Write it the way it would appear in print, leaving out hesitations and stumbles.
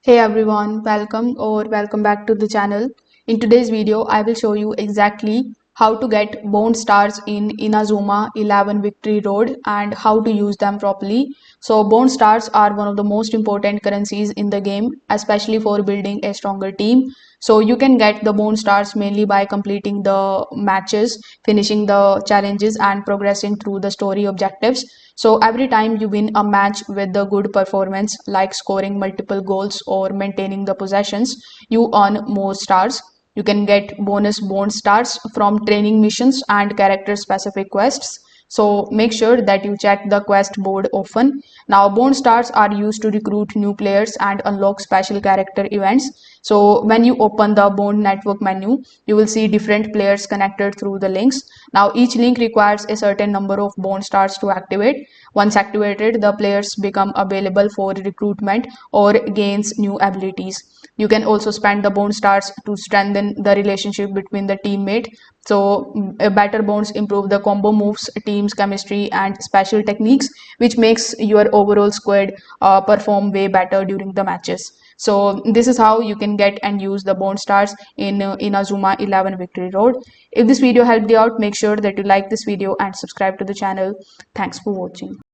Hey everyone, welcome back to the channel. In today's video, I will show you exactly how to get bone stars in Inazuma 11 Victory Road and how to use them properly. So bone stars are one of the most important currencies in the game, especially for building a stronger team. So you can get the bone stars mainly by completing the matches, finishing the challenges and progressing through the story objectives. So every time you win a match with a good performance, like scoring multiple goals or maintaining the possessions, you earn more stars. You can get bonus bone stars from training missions and character specific quests. So make sure that you check the quest board often. Now bone stars are used to recruit new players and unlock special character events. So when you open the bone network menu, you will see different players connected through the links. Now each link requires a certain number of bone stars to activate. Once activated, the players become available for recruitment or gains new abilities. You can also spend the bone stars to strengthen the relationship between the teammate. So better bonds improve the combo moves, team's chemistry and special techniques, which makes your overall squad perform way better during the matches. So this is how you can get and use the bone stars in Inazuma 11 Victory Road. If this video helped you out, make sure that you like this video and subscribe to the channel. Thanks for watching.